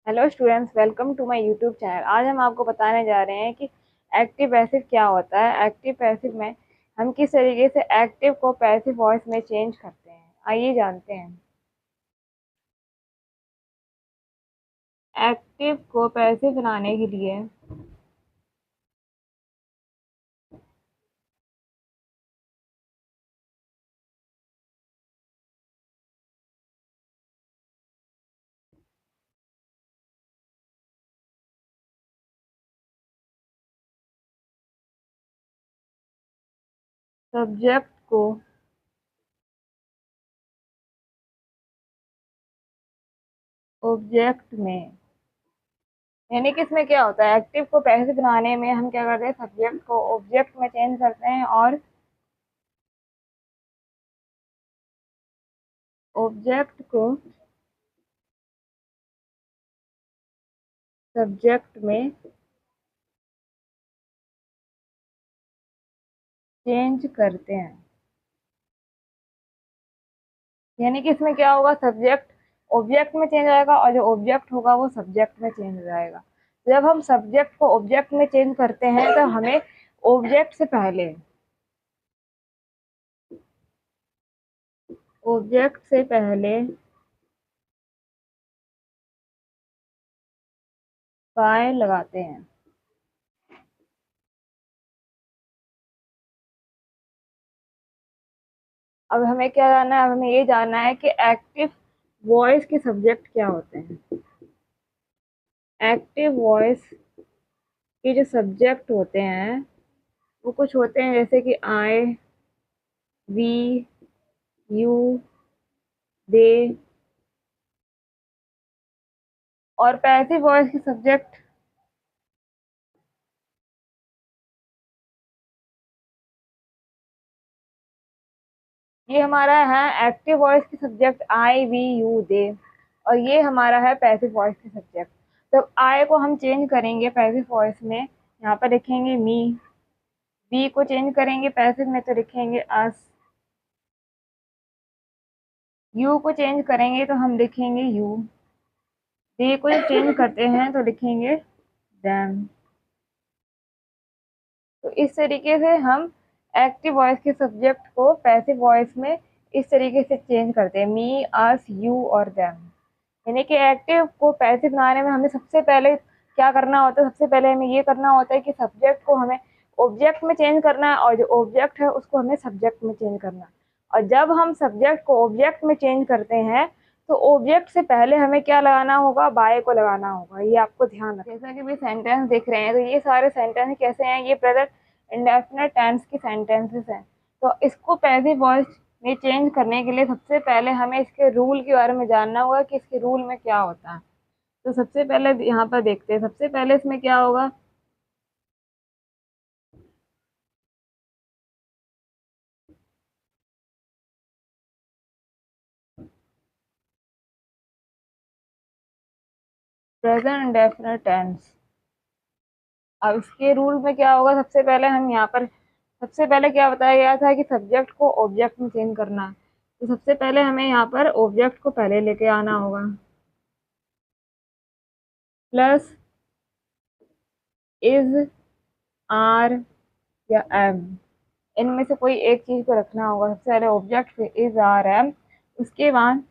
Hello students, welcome to my YouTube channel. आज हम आपको बताने जा रहे हैं कि एक्टिव पैसिव क्या होता है। एक्टिव पैसिव में हम किस तरीके से एक्टिव को पैसिव वॉइस में चेंज करते हैं, आइए जानते हैं। एक्टिव को पैसिव बनाने के लिए सब्जेक्ट को ऑब्जेक्ट में, यानी कि इसमें क्या होता है, एक्टिव को पैसिव बनाने में हम क्या करते हैं, सब्जेक्ट को ऑब्जेक्ट में चेंज करते हैं और ऑब्जेक्ट को सब्जेक्ट में चेंज करते हैं। यानी कि इसमें क्या होगा, सब्जेक्ट ऑब्जेक्ट में चेंज आएगा और जो ऑब्जेक्ट होगा वो सब्जेक्ट में चेंज हो जाएगा। जब हम सब्जेक्ट को ऑब्जेक्ट में चेंज करते हैं तो हमें ऑब्जेक्ट से पहले ऑब्जेक्ट से पहले बाय लगाते हैं। अब हमें क्या जानना है, अब हमें ये जानना है कि एक्टिव वॉइस के सब्जेक्ट क्या होते हैं। एक्टिव वॉइस के जो सब्जेक्ट होते हैं वो कुछ होते हैं, जैसे कि आई, वी, यू, दे। और पैसिव वॉइस के सब्जेक्ट ये हमारा है एक्टिव वॉइस की सब्जेक्ट आई, वी, यू, दे। और ये हमारा है पैसिव वॉइस की सब्जेक्ट। जब आई को हम चेंज करेंगे पैसिव वॉइस में, यहाँ पर लिखेंगे मी। वी को चेंज करेंगे पैसिव में तो लिखेंगे अस। यू को चेंज करेंगे तो हम लिखेंगे यू। दे को चेंज करते हैं तो लिखेंगे देम। तो इस तरीके से हम एक्टिव वॉइस के सब्जेक्ट को पैसिव वॉइस में इस तरीके से चेंज करते हैं, मी, अस, यू और देम। यानी कि एक्टिव को पैसिव बनाने में हमें सबसे पहले क्या करना होता है, सबसे पहले हमें ये करना होता है कि सब्जेक्ट को हमें ऑब्जेक्ट में चेंज करना है और जो ऑब्जेक्ट है उसको हमें सब्जेक्ट में चेंज करना है। और जब हम सब्जेक्ट को ऑब्जेक्ट में चेंज करते हैं तो ऑब्जेक्ट से पहले हमें क्या लगाना होगा, बाय को लगाना होगा। ये आपको ध्यान रखना। जैसा कि भी सेंटेंस देख रहे हैं तो ये सारे सेंटेंस कैसे हैं, ये प्रेजेंट इंडेफिनिट टेंस की सेंटेंसेस हैं। तो इसको पैसिव वॉइस में चेंज करने के लिए सबसे पहले हमें इसके रूल के बारे में जानना होगा कि इसके रूल में क्या होता है। तो सबसे पहले यहाँ पर देखते हैं, सबसे पहले इसमें क्या होगा, प्रेजेंट इंडेफिनिट टेंस। अब इसके रूल में क्या होगा, सबसे पहले हम यहाँ पर, सबसे पहले क्या बताया गया था कि सब्जेक्ट को ऑब्जेक्ट में चेंज करना है। तो सबसे पहले हमें यहाँ पर ऑब्जेक्ट को पहले लेके आना होगा, प्लस इज, आर या एम, इनमें से कोई एक चीज को रखना होगा। सबसे पहले ऑब्जेक्ट फिर इज, आर, एम, उसके बाद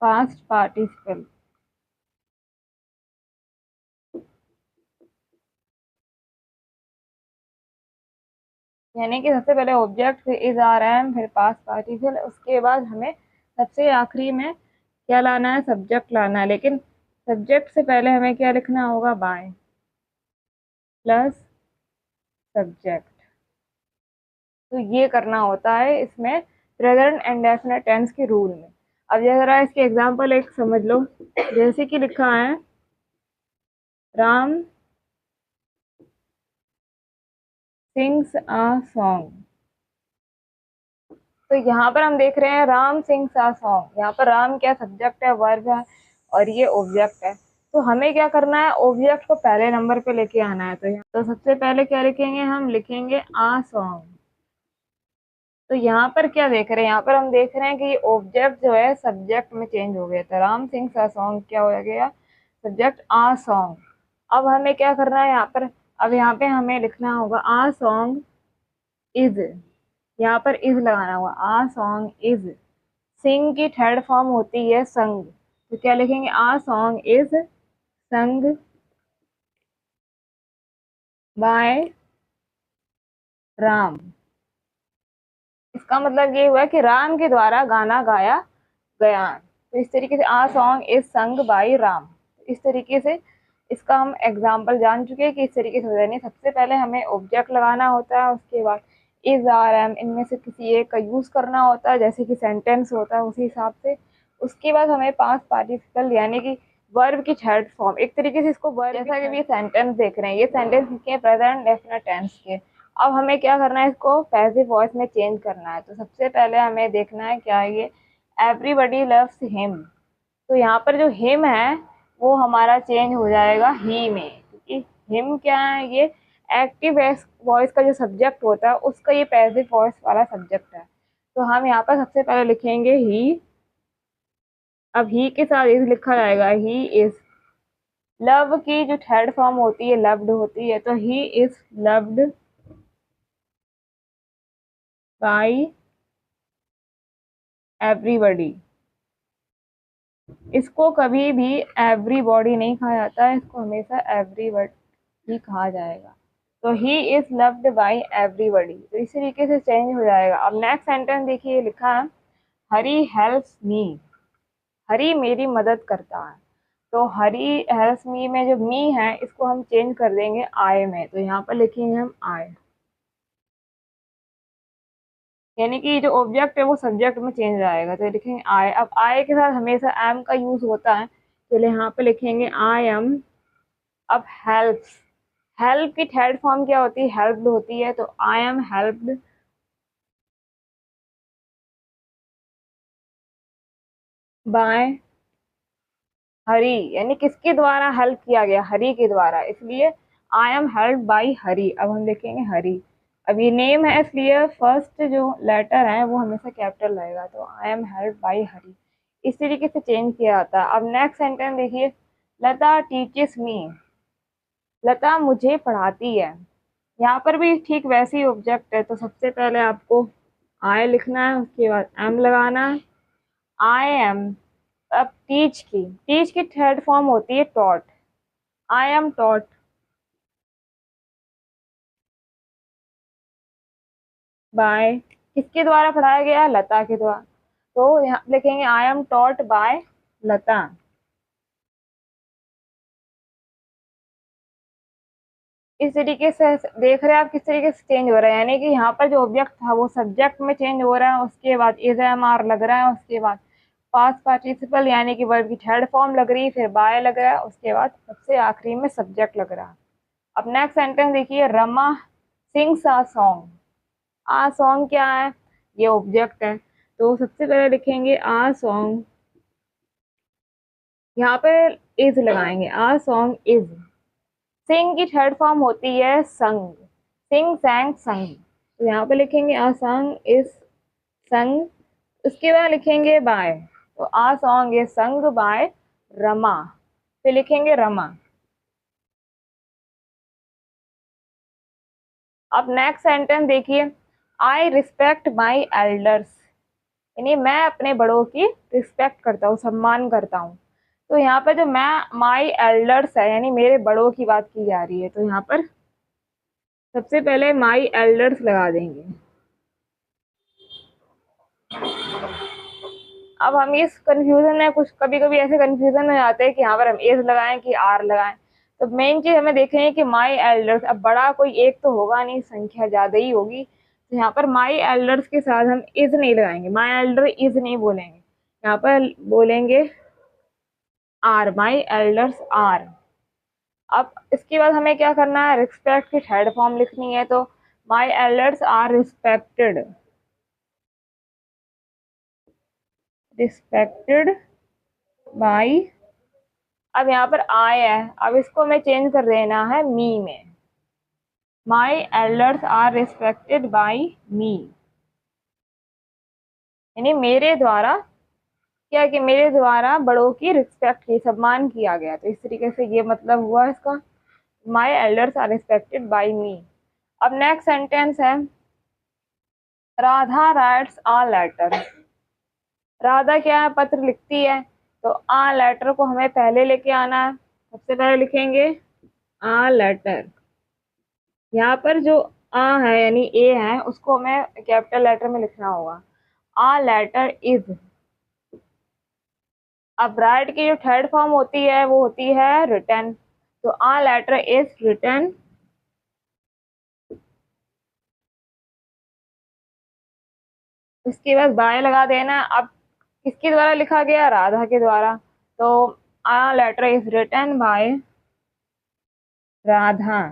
पास्ट पार्टिसिपल। यानी कि सबसे पहले ऑब्जेक्ट फिर इज, आर, एम, फिर पास्ट पार्टिसिपल, उसके बाद हमें सबसे आखिरी में क्या लाना है, सब्जेक्ट लाना है। लेकिन सब्जेक्ट से पहले हमें क्या लिखना होगा, बाय प्लस सब्जेक्ट। तो ये करना होता है इसमें प्रेजेंट इंडेफिनिट टेंस के रूल में। अब जरा इसके एग्जांपल एक समझ लो। जैसे कि लिखा है, राम सिंग्स अ सॉन्ग। तो यहाँ पर हम देख रहे हैं राम सिंग्स अ सॉन्ग। यहाँ पर राम क्या, सब्जेक्ट है, वर्ब है और ये ऑब्जेक्ट है। तो हमें क्या करना है, ऑब्जेक्ट को पहले नंबर पे लेके आना है। तो सबसे पहले क्या लिखेंगे, हम लिखेंगे आ सॉन्ग। तो यहाँ पर क्या देख रहे हैं, यहाँ पर हम देख रहे हैं कि ऑब्जेक्ट जो है सब्जेक्ट में चेंज हो गया था। राम सिंह अ सॉन्ग क्या हो गया, सब्जेक्ट आ सॉन्ग। अब हमें क्या करना है यहाँ पर, अब यहाँ पे हमें लिखना होगा आ सॉन्ग इज, यहाँ पर इज लगाना होगा, आ सॉन्ग इज। सिंग की थर्ड फॉर्म होती है संग, तो क्या लिखेंगे, आ song is sung by Ram. इसका मतलब ये हुआ कि राम के द्वारा गाना गाया गया। तो इस तरीके से आ song is sung by Ram. इस तरीके से इसका हम एग्जाम्पल जान चुके हैं कि इस तरीके से हो जाए। सबसे पहले हमें ऑब्जेक्ट लगाना होता है, उसके बाद इज आर एम इनमें से किसी एक का यूज करना होता है, जैसे कि सेंटेंस होता है उसी हिसाब से। उसके बाद हमें पास्ट पार्टिसिपल यानी कि वर्ब की थर्ड फॉर्म, एक तरीके से इसको वर्ब, जैसा कि ये सेंटेंस देख रहे हैं, ये सेंटेंस के प्रेजेंट डेफिनेट टेंस के। अब हमें क्या करना है, इसको पैसिव वॉइस में चेंज करना है। तो सबसे पहले हमें देखना है क्या है ये, एवरीबडी लव्स हिम। तो यहाँ पर जो हिम है वो हमारा चेंज हो जाएगा ही में, क्योंकि हिम क्या है, ये एक्टिव वॉइस का जो सब्जेक्ट होता है उसका ये पैसिव वॉइस वाला सब्जेक्ट है। तो हम यहाँ पर सबसे पहले लिखेंगे ही। अब ही के साथ इज लिखा जाएगा, ही इज। लव की जो थर्ड फॉर्म होती है लव्ड होती है, तो he is loved by everybody. इसको कभी भी एवरीबॉडी नहीं कहा जाता है, इसको हमेशा एवरीबडी ही कहा जाएगा। तो he is loved by everybody, तो इस तरीके से चेंज हो जाएगा। अब नेक्स्ट सेंटेंस देखिए, लिखा है हरी हेल्प्स मी। हरी मेरी मदद करता है। तो हरी हेल्प्स मी में जो मी है इसको हम चेंज कर देंगे आई में, तो यहाँ पर लिखेंगे हम आई, यानी कि जो ऑब्जेक्ट है वो सब्जेक्ट में चेंज आएगा, तो लिखेंगे आई। अब आई के साथ हमेशा एम का यूज होता है, तो यहाँ पे लिखेंगे आई एम। अब हेल्प्स, हेल्प की थर्ड फॉर्म क्या होती है, हेल्प्ड होती है, तो आई एम हेल्प्ड बाय हरी, यानी किसके द्वारा हेल्प किया गया, हरी के द्वारा, इसलिए आई एम हेल्प बाय हरी। अब हम लिखेंगे हरी। अब ये नेम है इसलिए फर्स्ट जो लेटर है वो हमेशा कैपिटल रहेगा, तो आई एम हेल्प बाय हरी। इस तरीके से चेंज किया जाता है। अब नेक्स्ट सेंटेंस देखिए, लता टीचेस मी। लता मुझे पढ़ाती है। यहाँ पर भी ठीक वैसे ही ऑब्जेक्ट है, तो सबसे पहले आपको आई लिखना है, उसके बाद एम लगाना है, आई एम। अब टीच की थर्ड फॉर्म होती है taught, I am taught by, किसके द्वारा पढ़ाया गया, लता के द्वारा, तो यहाँ लिखेंगे आई एम टॉट बाय लता। इस तरीके से देख रहे हैं आप किस तरीके से चेंज हो रहा है, यानी कि यहाँ पर जो ऑब्जेक्ट था वो सब्जेक्ट में चेंज हो रहा है, उसके बाद इज एम आर लग रहा है, उसके बाद पास्ट पार्टिसिपल यानी कि वर्ब की थर्ड फॉर्म लग रही है, फिर बाय लग रहा है, उसके बाद सबसे आखिरी में सब्जेक्ट लग रहा है। अब नेक्स्ट सेंटेंस देखिए, Rama sings a song. Uh song क्या है, ये ऑब्जेक्ट है, तो सबसे पहले लिखेंगे आ सॉन्ग, यहाँ पे इज लगाएंगे, आ सॉन्ग इज। सिंग की थर्ड फॉर्म होती है संग, सिंग सैंग संग, तो यहाँ पे लिखेंगे आ सॉन्ग इज संग। उसके बाद लिखेंगे बाय, तो आ song is sung by Rama, फिर लिखेंगे रमा। अब नेक्स्ट सेंटेंस देखिए, आई रिस्पेक्ट माई एल्डर्स, यानी मैं अपने बड़ों की रिस्पेक्ट करता हूँ, सम्मान करता हूँ। तो यहाँ पर जो मैं माई एल्डर्स है यानी मेरे बड़ों की बात की जा रही है, तो यहाँ पर सबसे पहले माई एल्डर्स लगा देंगे। अब हम इस कंफ्यूजन में कुछ कभी कभी ऐसे कंफ्यूजन में जाते हैं कि यहाँ पर हम एज लगाएं कि आर लगाएं। तो मेन चीज हमें देखें कि माई एल्डर्स, अब बड़ा कोई एक तो होगा नहीं, संख्या ज्यादा ही होगी, तो यहाँ पर माई एल्डर्स के साथ हम इज नहीं लगाएंगे, माई एल्डर इज नहीं बोलेंगे, यहाँ पर बोलेंगे आर, माई एल्डर्स आर। अब इसके बाद हमें क्या करना है, रिस्पेक्ट की थर्ड फॉर्म लिखनी है, तो my elders are respected, respected by. अब यहाँ पर आई है, अब इसको हमें चेंज कर देना है मी में, माई एल्डर्स आर रिस्पेक्टेड बाई मी। यानी मेरे द्वारा क्या, कि मेरे द्वारा बड़ों की रिस्पेक्ट की, सम्मान किया गया। तो इस तरीके से ये मतलब हुआ इसका, my elders are respected by me. अब नेक्स्ट सेंटेंस है, Radha writes a letter. Radha क्या है, पत्र लिखती है। तो आ लेटर को हमें पहले लेके आना है। सबसे पहले लिखेंगे आ लेटर। यहाँ पर जो आ है यानी ए है, उसको हमें कैपिटल लेटर में लिखना होगा। A letter is. अब राइट की जो थर्ड फॉर्म होती है वो होती है रिटन। तो आ लेटर इज रिटन। उसके बाद बाय लगा देना। अब किसके द्वारा लिखा गया, राधा के द्वारा। तो a letter is written by Radha.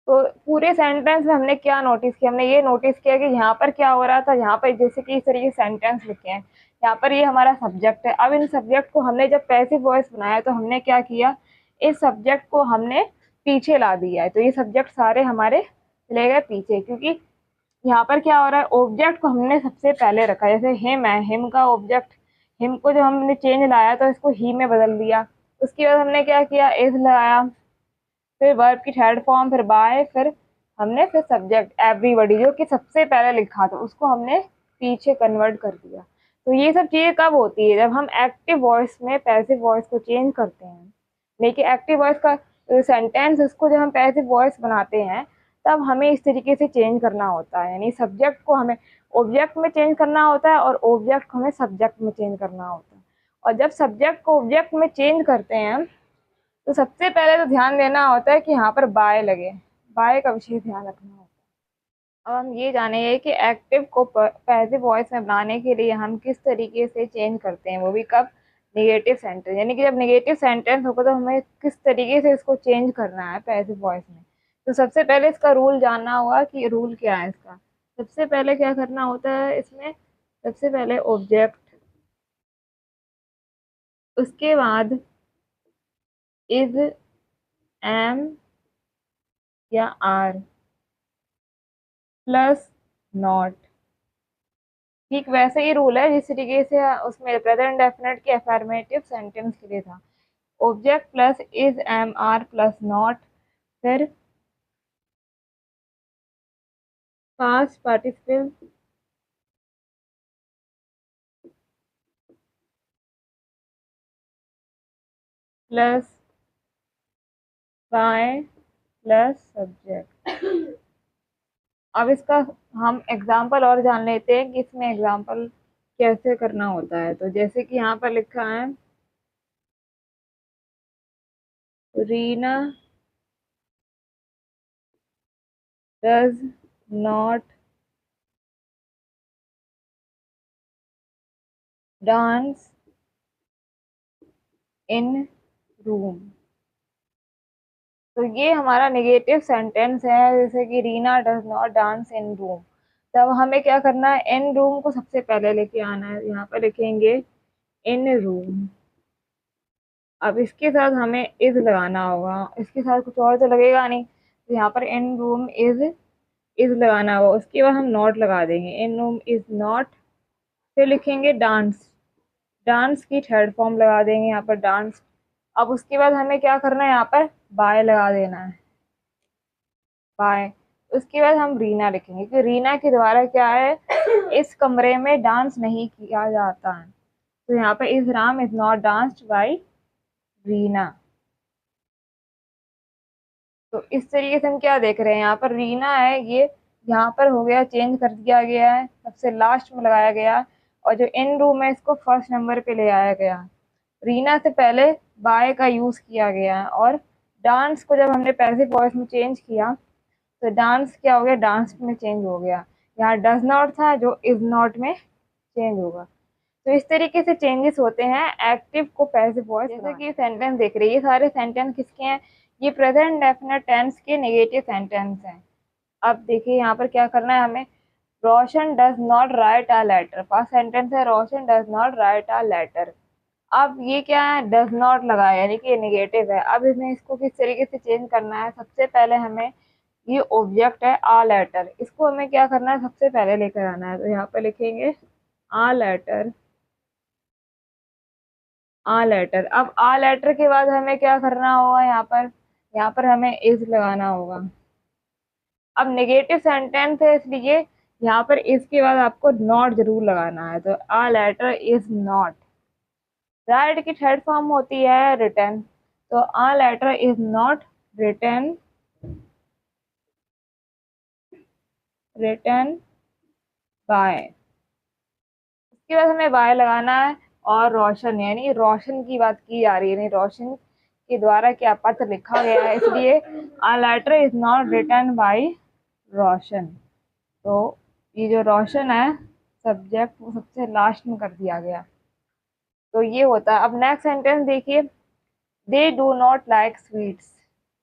तो पूरे सेंटेंस में हमने क्या नोटिस किया, हमने ये नोटिस किया कि यहाँ पर क्या हो रहा था, यहाँ पर जैसे कि इस तरीके सेंटेंस लिखे हैं, यहाँ पर ये हमारा सब्जेक्ट है। अब इन सब्जेक्ट को हमने जब पैसिव वॉइस बनाया तो हमने क्या किया, इस सब्जेक्ट को हमने पीछे ला दिया है। तो ये सब्जेक्ट सारे हमारे चले गए पीछे, क्योंकि यहाँ पर क्या हो रहा है, ऑब्जेक्ट को हमने सबसे पहले रखा। जैसे हिम है, हिम का ऑब्जेक्ट, हिम को जब हमने चेंज लाया तो इसको ही में बदल दिया। उसके बाद हमने क्या किया, इज लगाया, फिर वर्ब की थर्ड फॉर्म, फिर बाय, फिर हमने फिर सब्जेक्ट एवरीबॉडी जो कि सबसे पहले लिखा था उसको हमने पीछे कन्वर्ट कर दिया। तो ये सब चीजें कब होती है, जब हम एक्टिव वॉइस में पैसिव वॉइस को चेंज करते हैं। लेकिन एक्टिव वॉइस का सेंटेंस, उसको जब हम पैसिव वॉइस बनाते हैं तब हमें इस तरीके से चेंज करना होता है। यानी सब्जेक्ट को हमें ऑब्जेक्ट में चेंज करना होता है और ऑब्जेक्ट को हमें सब्जेक्ट में चेंज करना होता है। और जब सब्जेक्ट को ऑब्जेक्ट में चेंज करते हैं तो सबसे पहले तो ध्यान देना होता है कि यहाँ पर बाय लगे, बाय का विशेष ध्यान रखना होता है। अब हम ये जानेंगे कि एक्टिव को पैसिव वॉइस में बनाने के लिए हम किस तरीके से चेंज करते हैं, वो भी कब, निगेटिव सेंटेंस। यानी कि जब निगेटिव सेंटेंस होगा तो हमें किस तरीके से इसको चेंज करना है पैसिव वॉइस में। तो सबसे पहले इसका रूल जानना होगा कि रूल क्या है इसका। सबसे पहले क्या करना होता है इसमें, सबसे पहले ऑब्जेक्ट, उसके बाद इज, एम या आर प्लस नॉट। ठीक वैसे ही रूल है जिस तरीके से उसमें प्रेजेंट डेफिनेट के अफर्मेटिव सेंटेंस के लिए था। Object plus is, am, are plus not, फिर past participle plus by plus subject. अब इसका हम एग्जाम्पल और जान लेते हैं कि इसमें एग्जाम्पल कैसे करना होता है। तो जैसे कि यहाँ पर लिखा है, Reena does not dance in room. तो ये हमारा नेगेटिव सेंटेंस है, जैसे कि Reena does not dance in room. तब हमें क्या करना है, इन रूम को सबसे पहले लेके आना है। यहाँ पर लिखेंगे इन रूम। अब इसके साथ हमें इज लगाना होगा, इसके साथ कुछ और तो लगेगा नहीं। तो यहाँ पर इन रूम इज लगाना होगा। उसके बाद हम नॉट लगा देंगे, इन रूम इज नॉट। फिर लिखेंगे डांस, डांस की थर्ड फॉर्म लगा देंगे यहाँ पर डांस। अब उसके बाद हमें क्या करना है, यहाँ पर बाय लगा देना है, बाय। उसके बाद हम रीना लिखेंगे कि रीना के द्वारा क्या है, इस कमरे में डांस नहीं किया जाता है। तो यहाँ पे इस Ram is not danced by Reena. तो इस तरीके से हम क्या देख रहे हैं, यहाँ पर रीना है, ये यहाँ पर हो गया, चेंज कर दिया गया है, सबसे लास्ट में लगाया गया। और जो इन रूम है इसको फर्स्ट नंबर पे ले आया गया। रीना से पहले बाय का यूज किया गया है। और डांस को जब हमने पैसिव वॉइस में चेंज किया तो डांस क्या हो गया, डांस में चेंज हो गया। यहाँ डज नॉट था जो इज नॉट में चेंज होगा। तो इस तरीके से चेंजेस होते हैं एक्टिव को पैसिव वॉइस। जैसे कि सेंटेंस देख रही है, ये सारे सेंटेंस किसके हैं, ये प्रेजेंट डेफिनेट टेंस के नेगेटिव सेंटेंस हैं। अब देखिए यहाँ पर क्या करना है हमें, Roshan does not write a letter. First sentence है Roshan does not write a letter. अब ये क्या है, डज नॉट लगाया यानी कि ये नेगेटिव है। अब इसमें इसको किस तरीके से चेंज करना है, सबसे पहले हमें ये ऑब्जेक्ट है आ लेटर, इसको हमें क्या करना है, सबसे पहले लेकर आना है। तो यहाँ पे लिखेंगे आ लेटर, आ लेटर। अब आ लेटर के बाद हमें क्या करना होगा, यहाँ पर हमें इज लगाना होगा। अब नेगेटिव सेंटेंस है इसलिए यहाँ पर इसके बाद आपको नॉट जरूर लगाना है। तो a letter is not. Write की थर्ड फॉर्म होती है रिटन, तो a letter is not written, written by. उसके बाद हमें बाय लगाना है, और रोशन, यानी रोशन की बात की जा रही है, यानी रोशन के द्वारा क्या पत्र लिखा गया है, इसलिए a letter is not written by Roshan. तो ये जो रोशन है सब्जेक्ट, वो सबसे लास्ट में कर दिया गया। तो ये होता है। अब नेक्स्ट सेंटेंस देखिए, they do not like sweets,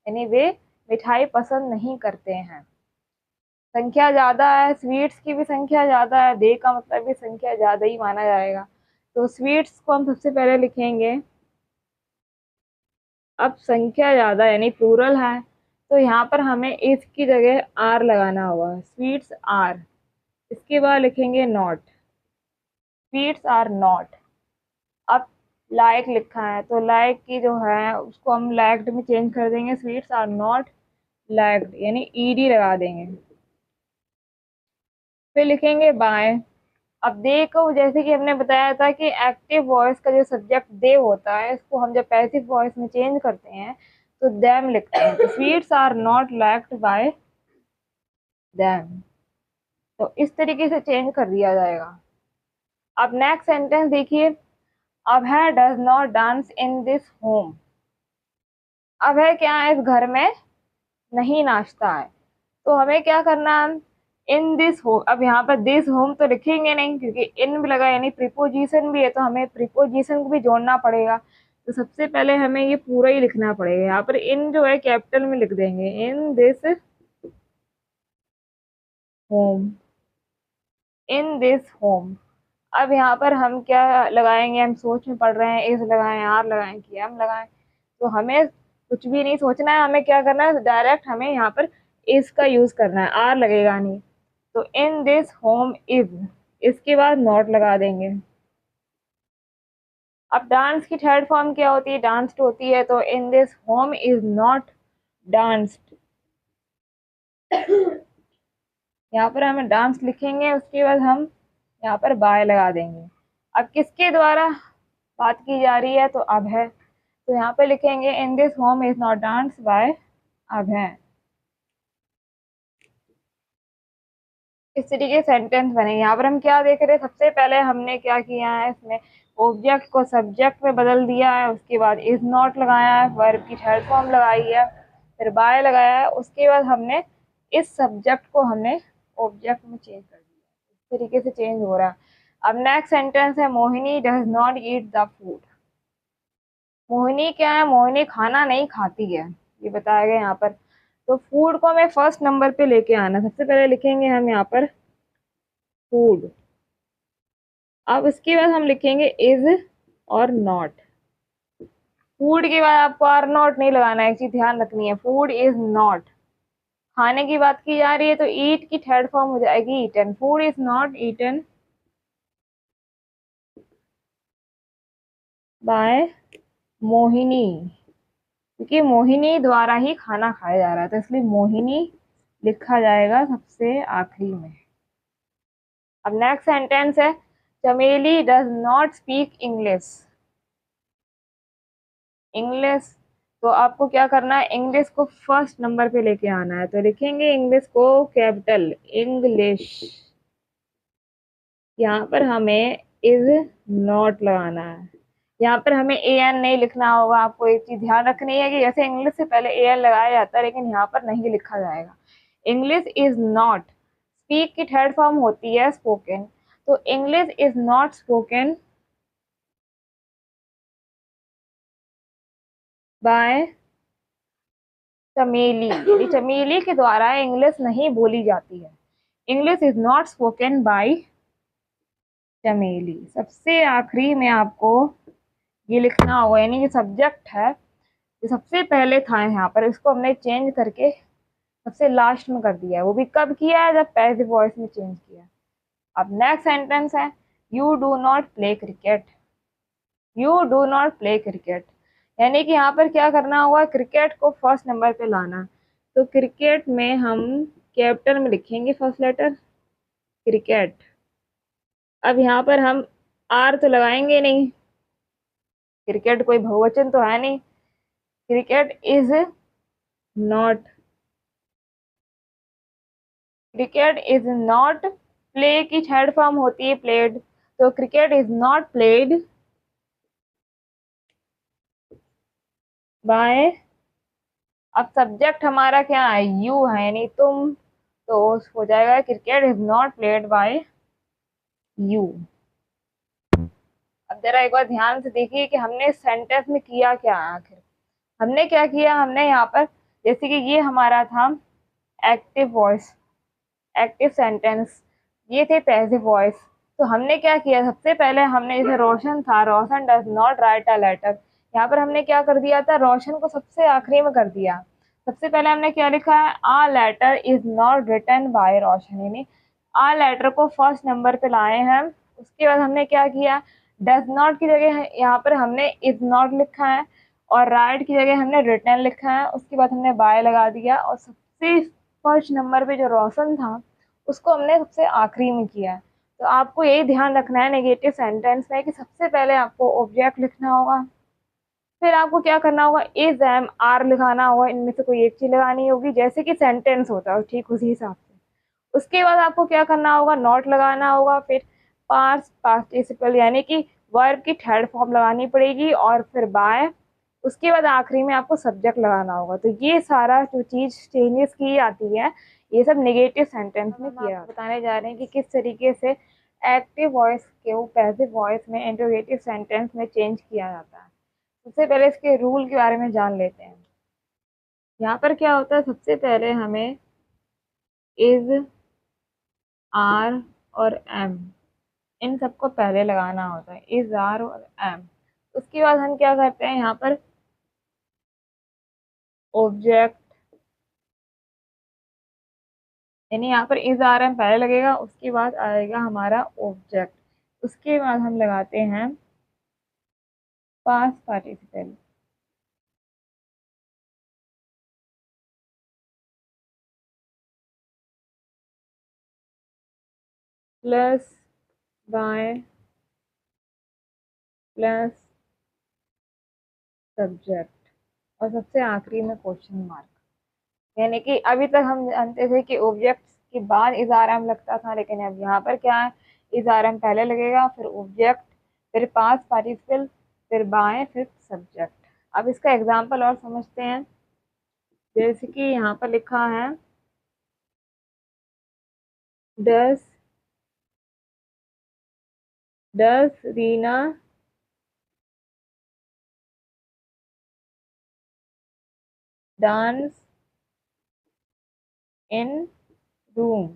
यानी वे मिठाई पसंद नहीं करते हैं। संख्या ज्यादा है, स्वीट्स की भी संख्या ज्यादा है, दे का मतलब भी संख्या ज्यादा ही माना जाएगा। तो स्वीट्स को हम सबसे पहले लिखेंगे। अब संख्या ज्यादा यानी प्लूरल है, तो यहाँ पर हमें इस की जगह आर लगाना होगा, स्वीट्स आर। इसके बाद लिखेंगे नॉट, स्वीट्स आर नॉट। अब लाइक लिखा है, तो लाइक की जो है उसको हम लाइक्ड में चेंज कर देंगे, स्वीट्स आर नॉट लाइक्ड, यानी ईडी लगा देंगे। फिर लिखेंगे बाय। अब दे को जैसे कि हमने बताया था कि एक्टिव वॉइस का जो सब्जेक्ट दे होता है, इसको हम जब पैसिव वॉइस में चेंज करते हैं तो देम लिखते हैं। तो sweets are not liked by them, तो इस तरीके से चेंज कर दिया जाएगा। अब नेक्स्ट सेंटेंस देखिए, Abhay does not dance in this home. Abhay क्या है, इस घर में नहीं नाचता है। तो हमें क्या करना है, इन दिस होम। अब यहाँ पर दिस होम तो लिखेंगे नहीं, क्योंकि इन भी लगा यानी प्रीपोजिशन भी है, तो हमें प्रीपोजिशन को भी जोड़ना पड़ेगा। तो सबसे पहले हमें ये पूरा ही लिखना पड़ेगा। यहाँ पर इन जो है कैपिटल में लिख देंगे, इन this home, in this home. अब यहाँ पर हम क्या लगाएंगे, हम सोच में पढ़ रहे हैं, इस लगाएं, आर लगाएं कि एम लगाएं। तो हमें कुछ भी नहीं सोचना है, हमें क्या करना है, डायरेक्ट हमें यहाँ पर इस का यूज करना है, आर लगेगा नहीं। तो इन दिस होम इज, इसके बाद नॉट लगा देंगे। अब डांस की थर्ड फॉर्म क्या होती है, डांस्ड होती है। तो इन this home is not danced, यहाँ पर हमें डांस लिखेंगे, उसके बाद हम यहाँ पर बाय लगा देंगे। अब किसके द्वारा बात की जा रही है, तो अब है, तो यहाँ पे लिखेंगे इन this home is not dance bye अब है। इस तरीके सेंटेंस बने। यहाँ पर हम क्या देख रहे हैं, सबसे पहले हमने क्या किया है, इसमें ऑब्जेक्ट को सब्जेक्ट में बदल दिया है, उसके बाद इज नॉट लगाया है, वर्ब की थर्ड फॉर्म लगाई है, फिर बाय लगाया है, उसके बाद हमने इस सब्जेक्ट को हमने ऑब्जेक्ट में चेंज कर दिया। इस तरीके से चेंज हो रहा है। अब नेक्स्ट सेंटेंस है, Mohini does not eat the food. Mohini क्या है, मोहिनी खाना नहीं खाती है, ये बताया गया यहाँ पर। तो फूड को हमें फर्स्ट नंबर पे लेके आना। सबसे पहले लिखेंगे हम यहाँ पर फूड। अब इसके बाद हम लिखेंगे इज और नॉट। फूड के बाद आपको आर नॉट नहीं लगाना है, एक चीज ध्यान रखनी है, फूड इज नॉट। खाने की बात की जा रही है, तो ईट की थर्ड फॉर्म हो जाएगी eaten. Food is not eaten by Mohini, क्योंकि मोहिनी द्वारा ही खाना खाया जा रहा है, तो इसलिए मोहिनी लिखा जाएगा सबसे आखिरी में। अब नेक्स्ट सेंटेंस है, चमेली does not speak English. English, तो आपको क्या करना है, इंग्लिश को फर्स्ट नंबर पे लेके आना है। तो लिखेंगे इंग्लिश को कैपिटल इंग्लिश, यहाँ पर हमें इज नॉट लगाना है। यहाँ पर हमें ए एन नहीं लिखना होगा। आपको एक चीज ध्यान रखनी है कि जैसे इंग्लिश से पहले ए एन लगाया जाता है, लेकिन यहाँ पर नहीं लिखा जाएगा। इंग्लिश इज नॉट, स्पीक की थर्ड फॉर्म होती है स्पोकन, तो English is not spoken by चमेली, यानी चमेली के द्वारा इंग्लिश नहीं बोली जाती है। English is not spoken by चमेली। सबसे आखिरी में आपको ये लिखना होगा, यानी ये सब्जेक्ट है, ये सबसे पहले था यहाँ पर, इसको हमने चेंज करके सबसे लास्ट में कर दिया है, वो भी कब किया है, जब पैसिव वॉइस में चेंज किया है। अब नेक्स्ट सेंटेंस है, you do not play cricket. You do not play cricket, यानी कि यहाँ पर क्या करना होगा, क्रिकेट को फर्स्ट नंबर पे लाना। तो क्रिकेट में हम कैपिटल में लिखेंगे फर्स्ट लेटर क्रिकेट। अब यहाँ पर हम आर तो लगाएंगे नहीं, क्रिकेट कोई बहुवचन तो है नहीं। Cricket is not, cricket is not, play की थर्ड फॉर्म होती है प्लेड, तो cricket is not played by. अब सब्जेक्ट हमारा क्या है, यू है यानी तुम, तो हो जाएगा cricket is not played by you. अब जरा एक बार ध्यान से देखिए कि हमने सेंटेंस में किया क्या है आखिर। हमने क्या किया, हमने यहाँ पर जैसे कि ये हमारा था एक्टिव वॉइस, एक्टिव सेंटेंस, ये थे पैसिव वॉइस। तो हमने क्या किया, सबसे पहले हमने, जैसे रोशन था, Roshan does not write a letter, यहाँ पर हमने क्या कर दिया था, रोशन को सबसे आखिरी में कर दिया। सबसे पहले हमने क्या लिखा है, a letter is not written by Roshan, यानी आ लेटर को फर्स्ट नंबर पे लाए हैं। उसके बाद हमने क्या किया, डज नॉट की जगह यहाँ पर हमने इज नॉट लिखा है, और राइट की जगह हमने रिटन लिखा है। उसके बाद हमने बाय लगा दिया, और सबसे फर्स्ट नंबर पे जो रोशन था उसको हमने सबसे आखिरी में किया है। तो आपको यही ध्यान रखना है नेगेटिव सेंटेंस में कि सबसे पहले आपको ऑब्जेक्ट लिखना होगा, फिर आपको क्या करना होगा, इज एम आर लिखाना होगा, इनमें से कोई एक चीज लगानी होगी जैसे कि सेंटेंस होता है ठीक उसी हिसाब से। उसके बाद आपको क्या करना होगा, नॉट लगाना होगा, फिर पास्ट पार्टिसिपल यानी कि वर्ब की थर्ड फॉर्म लगानी पड़ेगी, और फिर बाय। उसके बाद आखिरी में आपको सब्जेक्ट लगाना होगा। तो ये सारा जो चीज चेंजेस की जाती है, ये सब नेगेटिव सेंटेंस में किया जाता है। बताने जा रहे हैं कि किस तरीके से एक्टिव वॉइस को पैसिव वॉइस में इंट्रोगेटिव सेंटेंस में चेंज किया जाता है। सबसे पहले इसके रूल के बारे में जान लेते हैं। यहाँ पर क्या होता है, सबसे पहले हमें इज, आर और एम, इन सबको पहले लगाना होता है, इज, आर और एम। उसके बाद हम क्या करते हैं, यहाँ पर ऑब्जेक्ट, यानी यहाँ पर इज, आर, एम पहले लगेगा, उसके बाद आएगा हमारा ऑब्जेक्ट। उसके बाद हम लगाते हैं past participle, plus by plus subject, और सबसे आखिरी में क्वेश्चन मार्क। यानी कि अभी तक हम जानते थे कि ऑब्जेक्ट्स के बाद इज़ारम लगता था, लेकिन अब यहाँ पर क्या है, इज़ारम पहले लगेगा, फिर ऑब्जेक्ट, फिर पास्ट पार्टिसिपल, फिर बाय, फिर सब्जेक्ट। अब इसका एग्जांपल और समझते हैं। जैसे कि यहाँ पर लिखा है, डस डस रीना डांस इन रूम।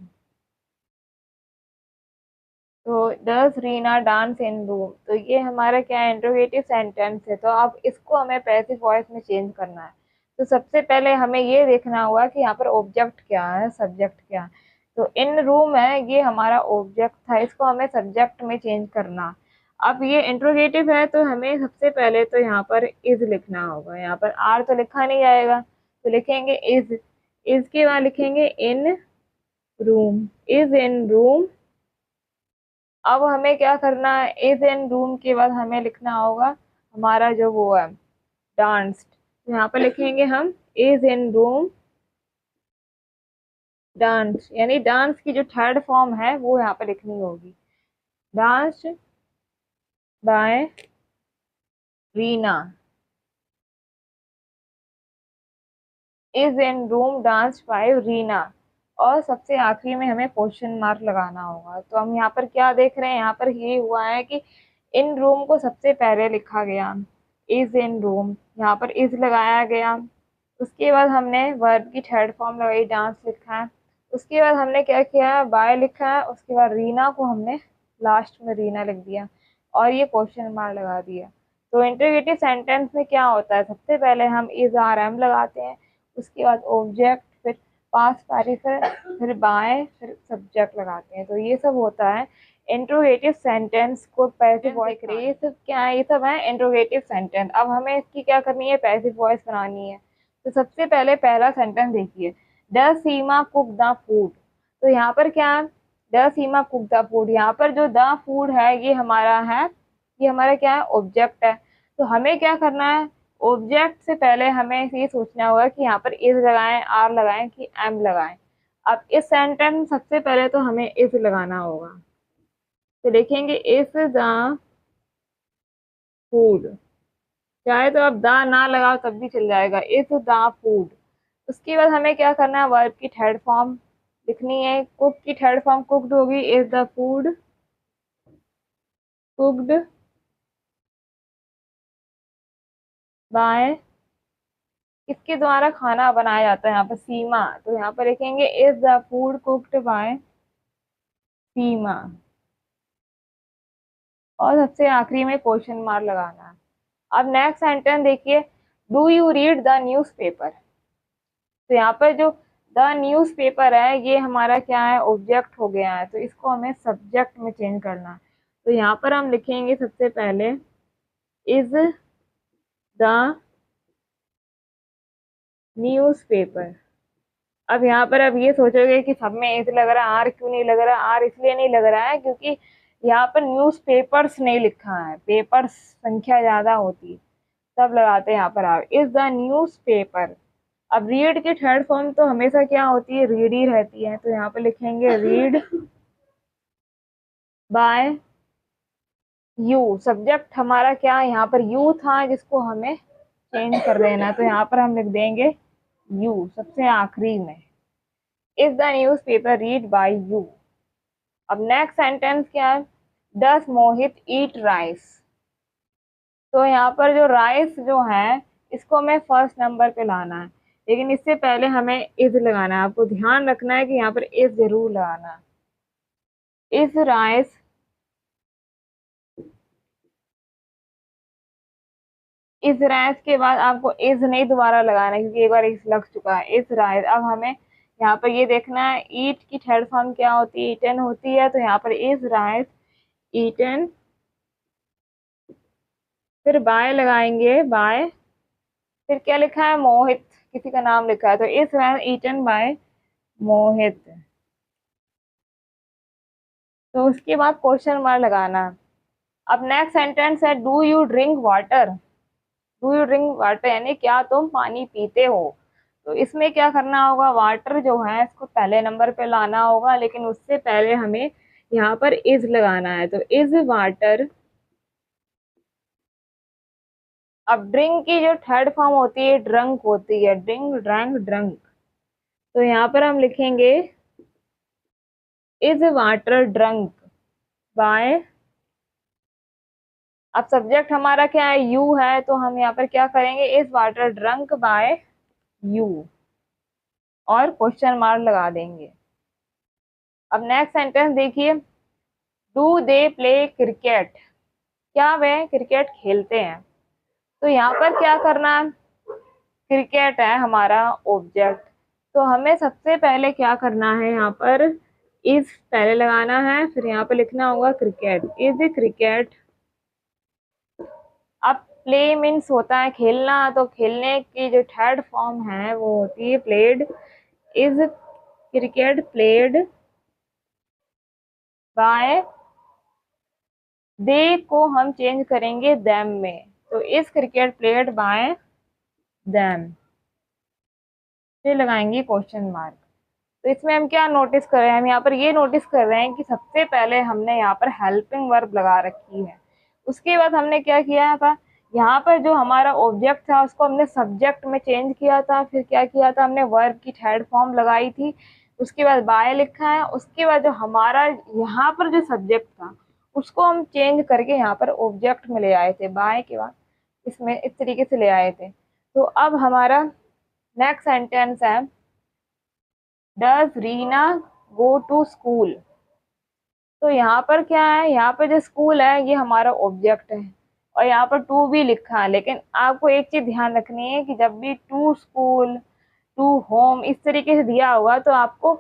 तो डस रीना डांस इन रूम, तो ये हमारा क्या है, इंट्रोगेटिव सेंटेंस है। तो अब इसको हमें पैसिव वॉइस में चेंज करना है। तो सबसे पहले हमें ये देखना होगा कि यहाँ पर ऑब्जेक्ट क्या है, सब्जेक्ट क्या है। तो इन रूम है, ये हमारा ऑब्जेक्ट था, इसको हमें सब्जेक्ट में चेंज करना। अब ये इंट्रोगेटिव है, तो हमें सबसे पहले तो यहाँ पर इज लिखना होगा। यहाँ पर आर तो लिखा नहीं जाएगा, तो लिखेंगे इज। इज के बाद लिखेंगे in room, is in room. अब हमें क्या करना है, इज इन रूम के बाद हमें लिखना होगा हमारा जो वो है डांस्ड, तो यहाँ पर लिखेंगे हम इज इन रूम डांस, यानी डांस की जो थर्ड फॉर्म है वो यहाँ पर लिखनी होगी, dance bye Reena, is in room dance bye Reena. और सबसे आखिरी में हमें क्वेश्चन मार्क लगाना होगा। तो हम यहाँ पर क्या देख रहे हैं, यहाँ पर ये हुआ है कि इन रूम को सबसे पहले लिखा गया, इज इन रूम, यहाँ पर इज लगाया गया। उसके बाद हमने वर्ब की थर्ड फॉर्म लगाई, डांस लिखा है। उसके बाद हमने क्या किया है, बाय लिखा है। उसके बाद रीना को हमने लास्ट में रीना लिख दिया, और ये क्वेश्चन मार्क लगा दिया। तो इंटरोगेटिव सेंटेंस में क्या होता है, सबसे पहले हम इज, आर, एम लगाते हैं, उसके बाद ऑब्जेक्ट, फिर पास्ट पार्टिसिपल, फिर बाय, फिर सब्जेक्ट लगाते हैं। तो ये सब होता है इंट्रोगेटिव सेंटेंस को पैसिव वॉइस। ये सब क्या है, ये सब है इंट्रोगेटिव सेंटेंस। अब हमें इसकी क्या करनी है, पैसिव वॉइस बनानी है। तो सबसे पहले पहला सेंटेंस देखिए, the Seema cook the food. तो यहाँ पर क्या है, the Seema cook the food. यहाँ पर जो द फूड है ये हमारा है, ये हमारा क्या है, ऑब्जेक्ट है। तो हमें क्या करना है, ऑब्जेक्ट से पहले हमें ये सोचना होगा कि यहाँ पर इज लगाएं, आर लगाएं कि एम लगाएं। अब इस सेंटेंस सबसे पहले तो हमें इज लगाना होगा। तो देखेंगे इज द फूड, चाहे तो अब द ना लगाओ तब भी चल जाएगा, इज द फूड। उसके बाद हमें क्या करना है, वर्ब की थर्ड फॉर्म लिखनी है। कुक की थर्ड फॉर्म कुक्ड होगी, is the food cooked bye, किसके द्वारा खाना बनाया जाता है, यहाँ पर सीमा। तो यहाँ पर लिखेंगे is the food cooked by Seema. और सबसे आखिरी में क्वेश्चन मार्क लगाना है। अब नेक्स्ट सेंटेंस देखिए, do you read the newspaper. तो यहाँ पर जो द न्यूज़पेपर है ये हमारा क्या है, ऑब्जेक्ट हो गया है। तो इसको हमें सब्जेक्ट में चेंज करना है। तो यहाँ पर हम लिखेंगे सबसे पहले इज द न्यूज़पेपर। अब यहाँ पर अब ये सोचोगे कि सब में इज लग रहा है, आर क्यों नहीं लग रहा है। आर इसलिए नहीं लग रहा है क्योंकि यहाँ पर न्यूज़पेपर्स नहीं लिखा है, पेपर्स संख्या ज्यादा होती है, तब लगाते हैं यहाँ पर आर। Is the newspaper. अब रीड की थर्ड फॉर्म तो हमेशा क्या होती है, रीड ही रहती है। तो यहाँ पर लिखेंगे रीड बाय यू। सब्जेक्ट हमारा क्या है, यहाँ पर यू था जिसको हमें चेंज कर देना है। तो यहाँ पर हम लिख देंगे यू सबसे आखिरी में, is the news paper read by you. अब नेक्स्ट सेंटेंस क्या है, डस मोहित ईट राइस। तो यहाँ पर जो राइस जो है इसको हमें फर्स्ट नंबर पे लाना है, लेकिन इससे पहले हमें इज लगाना है। आपको ध्यान रखना है कि यहाँ पर इज जरूर लगाना है। इज राइस, इज राइस के बाद आपको इज नहीं दोबारा लगाना है क्योंकि एक बार इज लग चुका है। Is rice. अब हमें यहाँ पर ये देखना है ईट की थर्ड फॉर्म क्या होती है, ईटन होती है। तो यहाँ पर इज राइस ईटन, फिर बाय लगाएंगे, बाय, फिर क्या लिखा है, मोहित, किसी का नाम लिखा है। तो इज राइस ईटन बाय मोहित। तो उसके बाद क्वेश्चन मार्क लगाना। अब नेक्स्ट सेंटेंस है, do you drink water. Do you drink water यानी क्या तुम पानी पीते हो। तो इसमें क्या करना होगा, वाटर जो है इसको पहले नंबर पे लाना होगा, लेकिन उससे पहले हमें यहाँ पर इज लगाना है। तो इज वाटर। अब ड्रिंक की जो थर्ड फॉर्म होती है ड्रंक होती है, ड्रिंक ड्रंक ड्रंक। तो यहाँ पर हम लिखेंगे इज वाटर ड्रंक बाय। अब सब्जेक्ट हमारा क्या है, यू है। तो हम यहाँ पर क्या करेंगे, is water drunk by you और क्वेश्चन मार्क लगा देंगे। अब नेक्स्ट सेंटेंस देखिए, डू दे प्ले क्रिकेट। क्या वे क्रिकेट खेलते हैं। तो यहाँ पर क्या करना है, क्रिकेट है हमारा ऑब्जेक्ट। तो हमें सबसे पहले क्या करना है, यहाँ पर इज पहले लगाना है, फिर यहाँ पर लिखना होगा क्रिकेट, इज क्रिकेट। अब प्ले मीन्स होता है खेलना, तो खेलने की जो थर्ड फॉर्म है वो होती है played. Is cricket played by, they को हम चेंज करेंगे देम में। तो is cricket played by them, फिर लगाएंगे क्वेश्चन मार्क। तो इसमें हम क्या नोटिस कर रहे हैं, हम यहाँ पर ये नोटिस कर रहे हैं कि सबसे पहले हमने यहाँ पर हेल्पिंग वर्ब लगा रखी है। उसके बाद हमने क्या किया था, यहाँ पर जो हमारा ऑब्जेक्ट था उसको हमने सब्जेक्ट में चेंज किया था। फिर क्या किया था, हमने वर्ब की थर्ड फॉर्म लगाई थी। उसके बाद बाय लिखा है। उसके बाद जो हमारा यहाँ पर जो सब्जेक्ट था उसको हम चेंज करके यहाँ पर ऑब्जेक्ट में ले आए थे, बाय के बाद इसमें इस तरीके से ले आए थे। तो अब हमारा नेक्स्ट सेंटेंस है, does Reena go to school. तो यहाँ पर क्या है, यहाँ पर जो स्कूल है ये हमारा ऑब्जेक्ट है और यहाँ पर टू भी लिखा है। लेकिन आपको एक चीज ध्यान रखनी है कि जब भी टू स्कूल टू होम इस तरीके से दिया होगा, तो आपको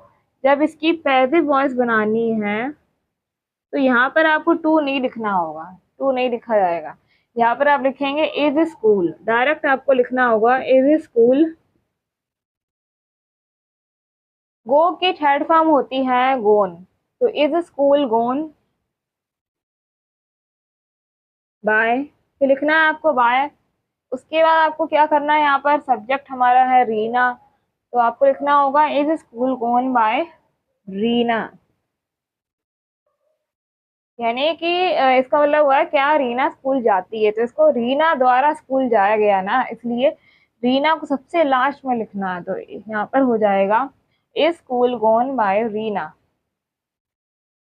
जब इसकी पैसिव वॉइस बनानी है तो यहाँ पर आपको टू नहीं लिखना होगा, टू नहीं लिखा जाएगा। यहाँ पर आप लिखेंगे इज स्कूल, डायरेक्ट आपको लिखना होगा इज स्कूल। गो की थर्ड फॉर्म होती है गोन, तो इज स्कूल गोन बाय, फिर लिखना है आपको बाय। उसके बाद आपको क्या करना है, यहाँ पर सब्जेक्ट हमारा है रीना, तो आपको लिखना होगा is school gone by Reena. यानी कि इसका मतलब हुआ क्या, रीना स्कूल जाती है, तो इसको रीना द्वारा स्कूल जाया गया ना, इसलिए रीना को सबसे लास्ट में लिखना है, तो यहाँ पर हो जाएगा is school gone by Reena.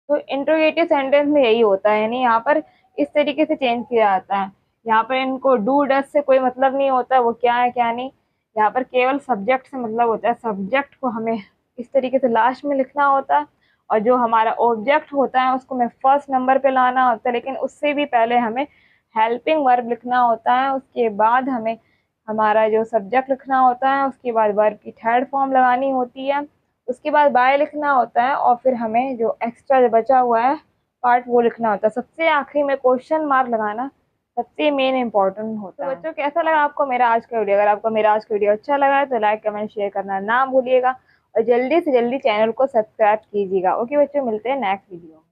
तो इंट्रोगेटिव सेंटेंस में यही होता है, यानी यहाँ पर इस तरीके से चेंज किया जाता है। यहाँ पर इनको डू डस से कोई मतलब नहीं होता, वो क्या है क्या नहीं, यहाँ पर केवल सब्जेक्ट से मतलब होता है। सब्जेक्ट को हमें इस तरीके से लास्ट में लिखना होता है, और जो हमारा ऑब्जेक्ट होता है उसको हमें फर्स्ट नंबर पे लाना होता है, लेकिन उससे भी पहले हमें हेल्पिंग वर्ब लिखना होता है। उसके बाद हमें हमारा जो सब्जेक्ट लिखना होता है, उसके बाद वर्ब की थर्ड फॉर्म लगानी होती है, उसके बाद बाय लिखना होता है, और फिर हमें जो एक्स्ट्रा बचा हुआ है पार्ट वो लिखना होता है। सबसे आखिरी में क्वेश्चन मार्क लगाना सबसे मेन इंपॉर्टेंट होता है। तो बच्चों कैसा लगा आपको मेरा आज का वीडियो? अगर आपको मेरा आज का वीडियो अच्छा लगा है तो लाइक कमेंट शेयर करना ना भूलिएगा, और जल्दी से जल्दी चैनल को सब्सक्राइब कीजिएगा। ओके बच्चों, मिलते हैं नेक्स्ट वीडियो में।